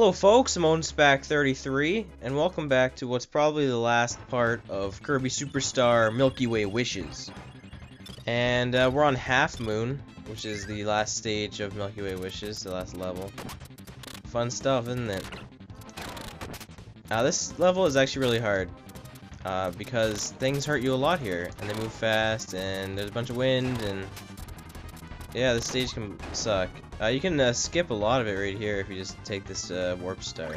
Hello folks, I'm OwnSpack33, and welcome back to what's probably the last part of Kirby Superstar Milky Way Wishes. And we're on Halfmoon, which is the last stage of Milky Way Wishes, the last level. Fun stuff, isn't it? This level is actually really hard, because things hurt you a lot here, and they move fast, and there's a bunch of wind, and yeah, this stage can suck. You can skip a lot of it right here if you just take this warp star.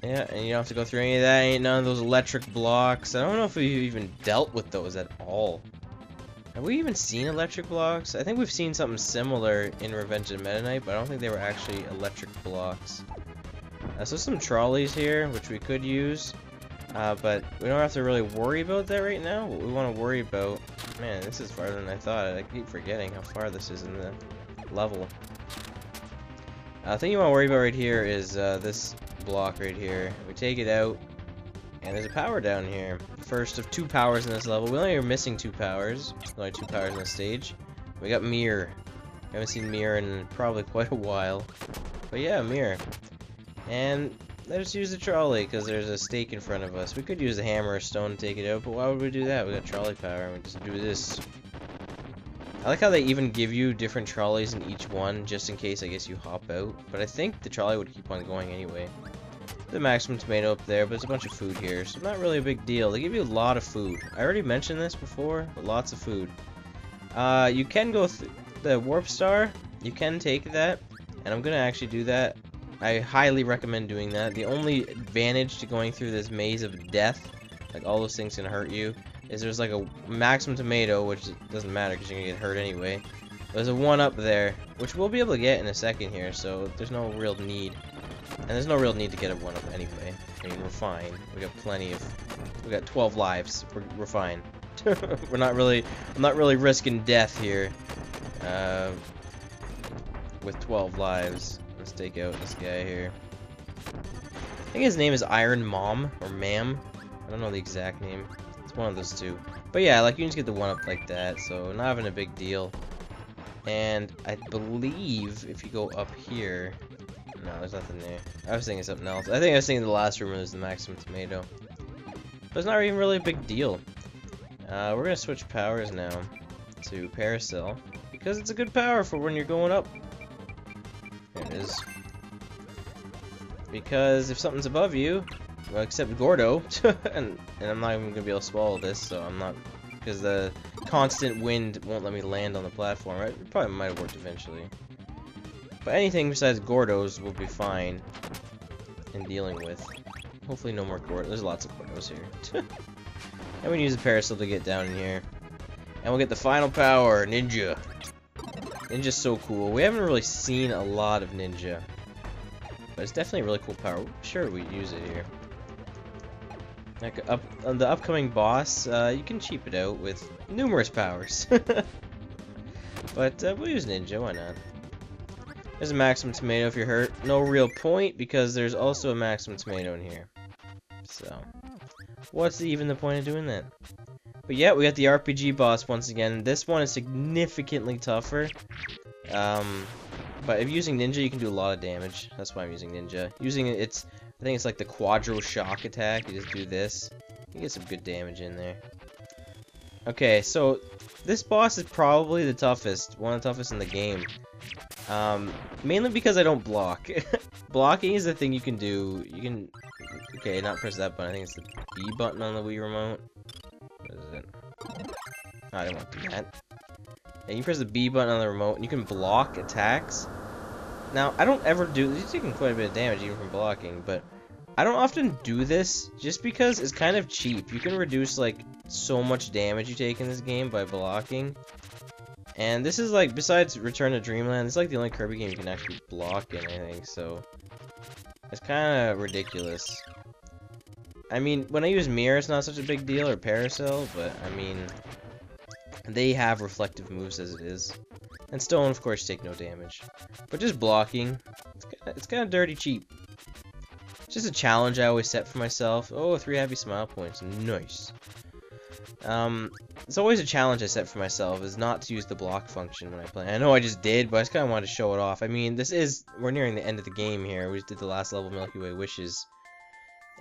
Yeah, and you don't have to go through any of that. Ain't none of those electric blocks. I don't know if we've even dealt with those at all. Have we even seen electric blocks? I think we've seen something similar in Revenge of Meta Knight, but I don't think they were actually electric blocks. So some trolleys here, which we could use. But we don't have to really worry about that right now. What we want to worry about... Man, this is farther than I thought. I keep forgetting how far this is in the level. The thing you want to worry about right here is this block right here. We take it out, and there's a power down here. First of two powers in this level. We only are missing two powers. Only two powers in the stage. We got Mirror. Haven't seen Mirror in probably quite a while. But yeah, Mirror. And let's use the trolley, because there's a stake in front of us. We could use a hammer or stone to take it out, but why would we do that? We got trolley power, and we just do this. I like how they even give you different trolleys in each one, just in case, I guess, you hop out. But I think the trolley would keep on going anyway. The maximum tomato up there, but there's a bunch of food here, so not really a big deal. They give you a lot of food. I already mentioned this before, but lots of food. You can go through the warp star. You can take that, and I'm gonna actually do that. I highly recommend doing that. The only advantage to going through this maze of death, like all those things can hurt you, is there's like a maximum tomato, which doesn't matter because you're gonna get hurt anyway. There's a one up there, which we'll be able to get in a second here, so there's no real need. And there's no real need to get a one up anyway. I mean, we're fine. We got plenty of. We got 12 lives. We're fine. I'm not really risking death here. With 12 lives. Let's take out this guy here. I think his name is Iron Mom or Ma'am. I don't know the exact name. It's one of those two. But yeah, like you can just get the one up like that, so not having a big deal. And I believe if you go up here, no, there's nothing there. I was thinking something else. I think I was thinking the last room was the maximum tomato. But it's not even really a big deal. We're gonna switch powers now to Paracel because it's a good power for when you're going up. There it is. Because if something's above you, well, except Gordo, and I'm not even gonna be able to swallow this, so I'm not, because the constant wind won't let me land on the platform. It probably might have worked eventually. But anything besides Gordos will be fine in dealing with. Hopefully no more Gordos. There's lots of Gordos here. And we use the Paracel to get down in here. And we'll get the final power, Ninja. Ninja's so cool. We haven't really seen a lot of Ninja. But it's definitely a really cool power. Sure, we'd use it here. Like on the upcoming boss, you can cheap it out with numerous powers. But we'll use Ninja, why not? There's a maximum tomato if you're hurt. No real point, because there's also a maximum tomato in here. So, what's even the point of doing that? But yeah, we got the RPG boss once again. This one is significantly tougher. But if using Ninja, you can do a lot of damage. That's why I'm using Ninja. Using it, I think it's like the Quadro Shock attack. You just do this. You get some good damage in there. Okay, so this boss is probably the toughest. One of the toughest in the game. Mainly because I don't block. Blocking is the thing you can do. You can... Okay, not press that button. I think it's the B button on the Wii remote. What is it? Oh, I didn't want to do that. And you press the B button on the remote, and you can block attacks. Now, I don't ever do... You're taking quite a bit of damage even from blocking, but I don't often do this just because it's kind of cheap. You can reduce, like, so much damage you take in this game by blocking. And this is, like, besides Return to Dreamland, it's like the only Kirby game you can actually block in, I think, so... It's kind of ridiculous. I mean, when I use Mirror, it's not such a big deal, or Paracel, but, I mean... They have reflective moves as it is. And Stone, of course, take no damage. But just blocking, it's kind of dirty cheap. It's just a challenge I always set for myself. Oh, 3 happy smile points. Nice. it's always a challenge I set for myself, is not to use the block function when I play. I know I just did, but I just kind of wanted to show it off. I mean, we're nearing the end of the game here. We just did the last level, Milky Way Wishes.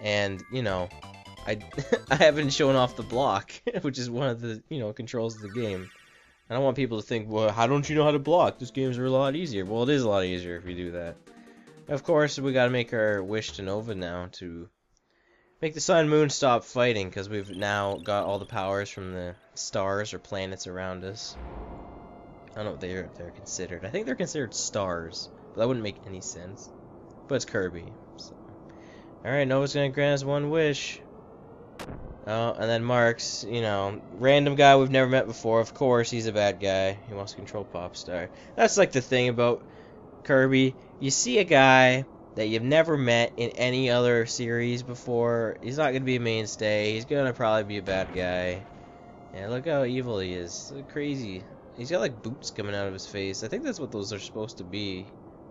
And, you know, I haven't shown off the block, which is one of the, you know, controls of the game. I don't want people to think, well, how don't you know how to block? This game's a lot easier. Well, it is a lot easier if you do that. Of course, we gotta make our wish to Nova now to make the sun and moon stop fighting, because we've now got all the powers from the stars or planets around us. I don't know what they're considered. I think they're considered stars, but that wouldn't make any sense. But it's Kirby. So. Alright, Nova's gonna grant us one wish. Oh, and then Mark's, you know, random guy we've never met before. Of course, he's a bad guy. He wants to control Popstar. That's like the thing about Kirby. You see a guy that you've never met in any other series before. He's not going to be a mainstay. He's going to probably be a bad guy. Yeah, look how evil he is. Look crazy. He's got like boots coming out of his face. I think that's what those are supposed to be.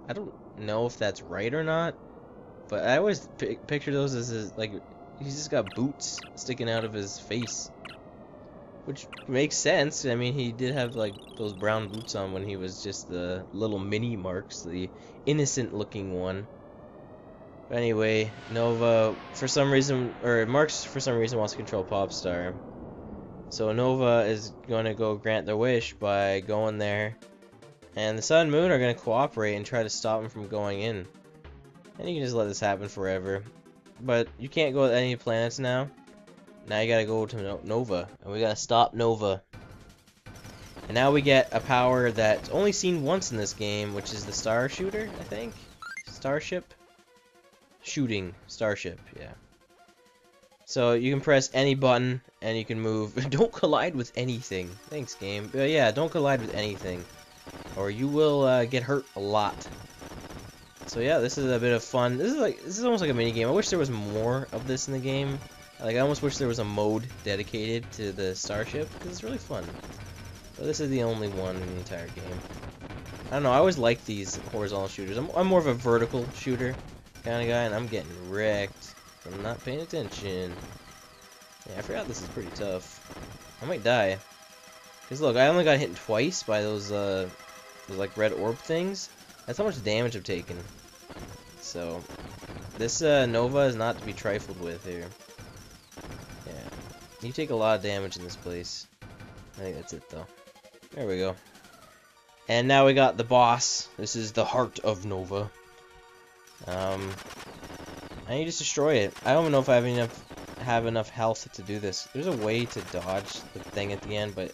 I don't know if that's right or not. But I always picture those as like... He's just got boots sticking out of his face. Which makes sense. I mean, he did have, like, those brown boots on when he was just the little mini Marks, the innocent-looking one. But anyway, Nova, for some reason, or Marks, for some reason, wants to control Popstar. So Nova is going to go grant their wish by going there. And the Sun and Moon are going to cooperate and try to stop him from going in. And you can just let this happen forever. But you can't go with any planets now. Now you gotta go to Nova. And we gotta stop Nova. And now we get a power that's only seen once in this game, which is the Star Shooter, I think? Starship? Shooting Starship, yeah. So you can press any button and you can move. Don't collide with anything. Thanks, game. But yeah, don't collide with anything. Or you will get hurt a lot. So yeah, this is a bit of fun. This is almost like a mini game. I wish there was more of this in the game. Like I almost wish there was a mode dedicated to the Starship because it's really fun. But this is the only one in the entire game. I don't know. I always like these horizontal shooters. I'm more of a vertical shooter kind of guy, and I'm getting wrecked from not paying attention. Yeah, I forgot this is pretty tough. I might die. Cause look, I only got hit twice by those like red orb things. That's how much damage I've taken. So, this Nova is not to be trifled with here. Yeah. You take a lot of damage in this place. I think that's it, though. There we go. And now we got the boss. This is the heart of Nova. I need to just destroy it. I don't even know if I have enough health to do this. There's a way to dodge the thing at the end, but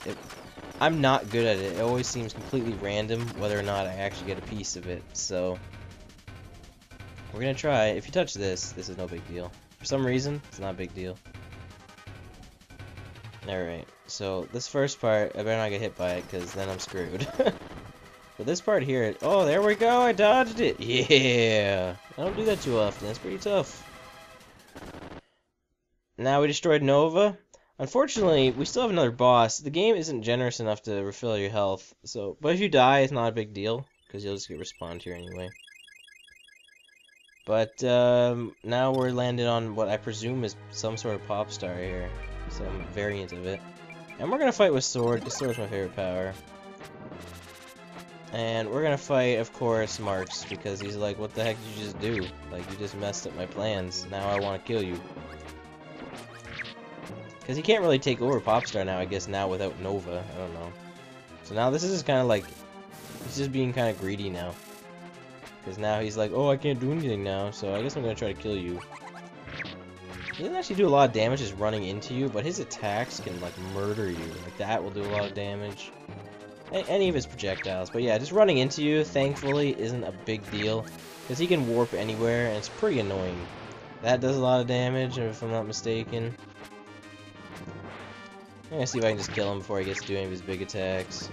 I'm not good at it. It always seems completely random whether or not I actually get a piece of it. So we're gonna try. If you touch this is no big deal. For some reason, it's not a big deal. Alright, so this first part, I better not get hit by it, because then I'm screwed. But this part here, oh, there we go, I dodged it! Yeah! I don't do that too often, that's pretty tough. Now we destroyed Nova. Unfortunately, we still have another boss. The game isn't generous enough to refill your health, so, but if you die, it's not a big deal, because you'll just get respawned here anyway. But, now we're landed on what I presume is some sort of pop star here. Some variant of it. And we're gonna fight with Sword, because Sword's my favorite power. And we're gonna fight, of course, Marks, because he's like, what the heck did you just do? Like, you just messed up my plans. Now I want to kill you. Because he can't really take over Popstar now, I guess, now without Nova. I don't know. So now this is kind of like, he's just being kind of greedy now. Because now he's like, oh, I can't do anything now, so I guess I'm gonna try to kill you. He doesn't actually do a lot of damage just running into you, but his attacks can, like, murder you. Like, that will do a lot of damage. Any of his projectiles. But yeah, just running into you, thankfully, isn't a big deal. Because he can warp anywhere, and it's pretty annoying. That does a lot of damage, if I'm not mistaken. I'm gonna see if I can just kill him before he gets to do any of his big attacks.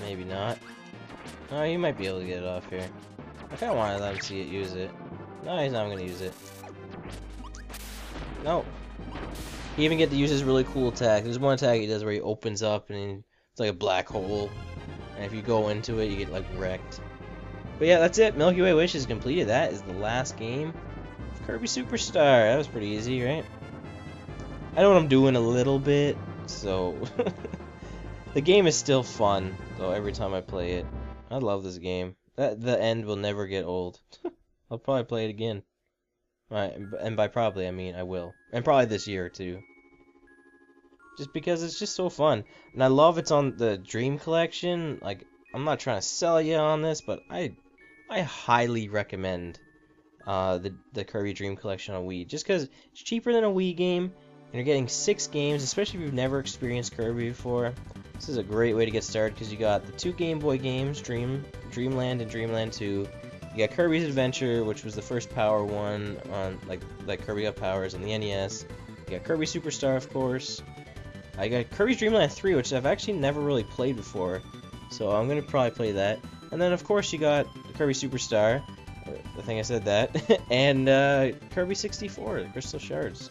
Maybe not. Oh, he might be able to get it off here. I kinda wanna let him see it use it. No, he's not gonna use it. No. He even get to use his really cool attack. There's one attack he does where he opens up and it's like a black hole. And if you go into it, you get like wrecked. But yeah, that's it. Milky Way Wish is completed. That is the last game of Kirby Superstar. That was pretty easy, right? I know what I'm doing a little bit, so the game is still fun, though, every time I play it. I love this game. The end will never get old. I'll probably play it again. Right, and by probably, I mean I will. And probably this year, too. Just because it's just so fun. And I love it's on the Dream Collection. Like, I'm not trying to sell you on this, but I highly recommend the Kirby Dream Collection on Wii. Just because it's cheaper than a Wii game, and you're getting 6 games, especially if you've never experienced Kirby before. This is a great way to get started because you got the 2 Game Boy games, Dreamland and Dreamland 2. You got Kirby's Adventure, which was the first Power one on like Kirby got Powers on the NES. You got Kirby Superstar, of course. I got Kirby's Dreamland 3, which I've actually never really played before, so I'm gonna probably play that. And then of course you got Kirby Superstar. I think I said that. And Kirby 64, the Crystal Shards,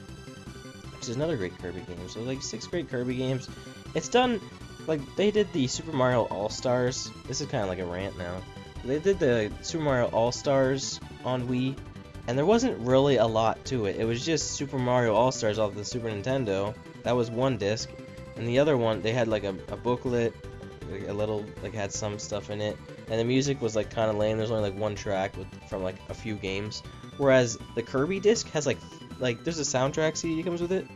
which is another great Kirby game. So like 6 great Kirby games. It's done like they did the Super Mario All-Stars. This is kind of like a rant now. They did the Super Mario All-Stars on Wii, and there wasn't really a lot to it. It was just Super Mario All-Stars off the Super Nintendo. That was one disc, and the other one they had like a booklet, like a little like had some stuff in it, and the music was like kind of lame. There's only like one track from like a few games, whereas the Kirby disc has like there's a soundtrack CD that comes with it.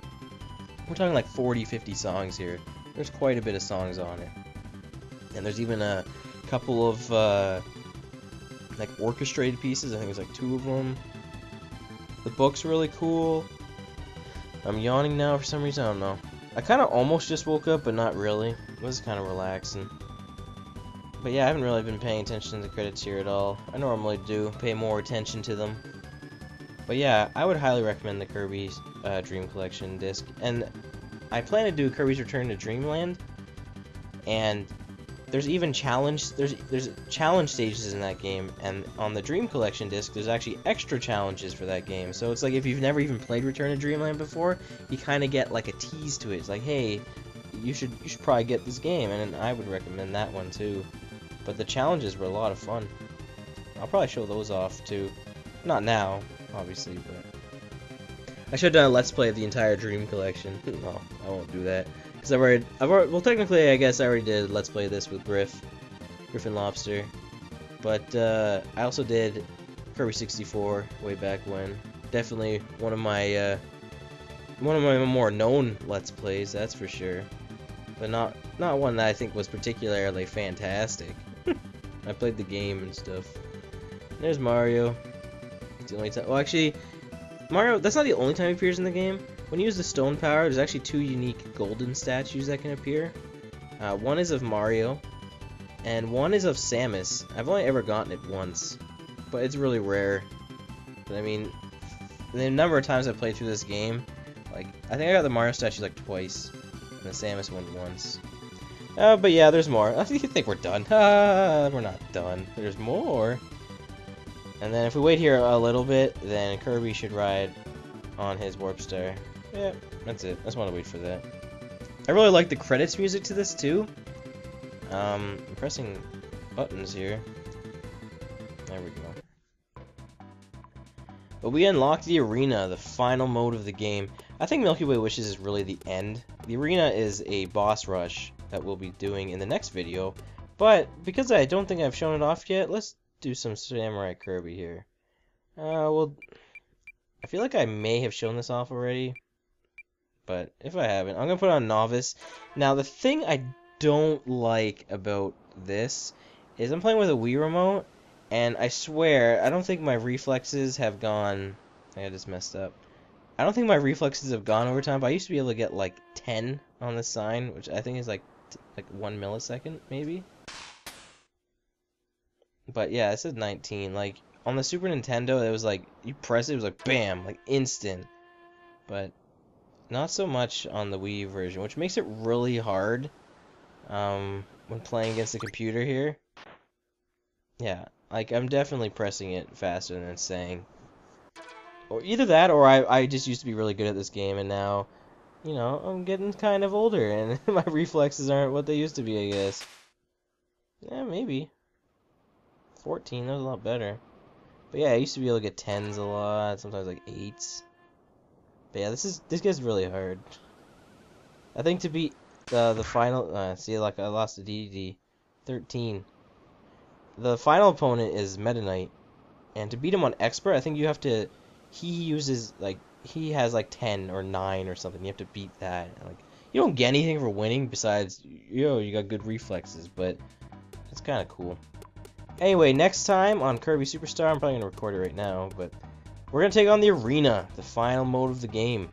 We're talking like 40-50 songs here. There's quite a bit of songs on it, and there's even a couple of like orchestrated pieces. I think there's like 2 of them. The book's really cool. I'm yawning now for some reason, I don't know. I kind of almost just woke up, but not really. It was kind of relaxing. But yeah, I haven't really been paying attention to the credits here at all. I normally do, pay more attention to them. But yeah, I would highly recommend the Kirby's Dream Collection disc. And I plan to do Kirby's Return to Dreamland. And there's even there's challenge stages in that game, and on the Dream Collection disc there's actually extra challenges for that game. So it's like if you've never even played Return to Dreamland before, you kind of get like a tease to it. It's like, hey, you should probably get this game, and I would recommend that one too. But the challenges were a lot of fun. I'll probably show those off too. Not now, obviously, but I should have done a Let's Play of the entire Dream Collection. No, I won't do that. Because I've already, well, technically, I guess I already did Let's Play this with Griffin Lobster. But I also did Kirby 64 way back when. Definitely one of my more known Let's Plays, that's for sure. But not one that I think was particularly fantastic. I played the game and stuff. There's Mario. It's the only time. Well, actually, Mario. That's not the only time he appears in the game. When you use the stone power, there's actually 2 unique golden statues that can appear. One is of Mario, and one is of Samus. I've only ever gotten it once, but it's really rare. But I mean, the number of times I've played through this game, like, I think I got the Mario statue like twice, and the Samus one once. But yeah, there's more. I think we're done. We're not done. There's more. And then if we wait here a little bit, then Kirby should ride on his Warp Star. Yeah, that's it. I just want to wait for that. I really like the credits music to this too. I'm pressing buttons here. There we go. But we unlocked the arena, the final mode of the game. I think Milky Way Wishes is really the end. The arena is a boss rush that we'll be doing in the next video. But because I don't think I've shown it off yet, let's do some Samurai Kirby here. Well, I feel like I may have shown this off already. But if I haven't, I'm going to put on Novice. Now, the thing I don't like about this is I'm playing with a Wii remote, and I swear, I don't think my reflexes have gone... I just messed up. I don't think my reflexes have gone over time, but I used to be able to get like 10 on the sign, which I think is like 1 millisecond, maybe? But yeah, it said 19. Like, on the Super Nintendo, it was like, you press it, it was like, bam, like instant. But not so much on the Wii version, which makes it really hard when playing against the computer here. Yeah, like I'm definitely pressing it faster than it's saying. Or either that, or I just used to be really good at this game, and now, you know, I'm getting kind of older, and my reflexes aren't what they used to be, I guess. Yeah, maybe. 14, that was a lot better. But yeah, I used to be able to get 10s a lot, sometimes like 8s. But yeah, this gets really hard. I think to beat the final, see, like I lost to DDD 13. The final opponent is Meta Knight, and to beat him on Expert, I think you have to. He uses like he has like 10 or 9 or something. You have to beat that. Like you don't get anything for winning besides you got good reflexes, but it's kind of cool. Anyway, next time on Kirby Superstar, I'm probably gonna record it right now, but we're gonna take on the arena, the final mode of the game.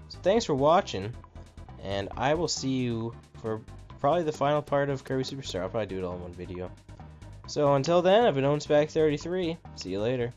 So thanks for watching, and I will see you for probably the final part of Kirby Superstar. I'll probably do it all in one video. So until then, I've been OwnSpag33. See you later.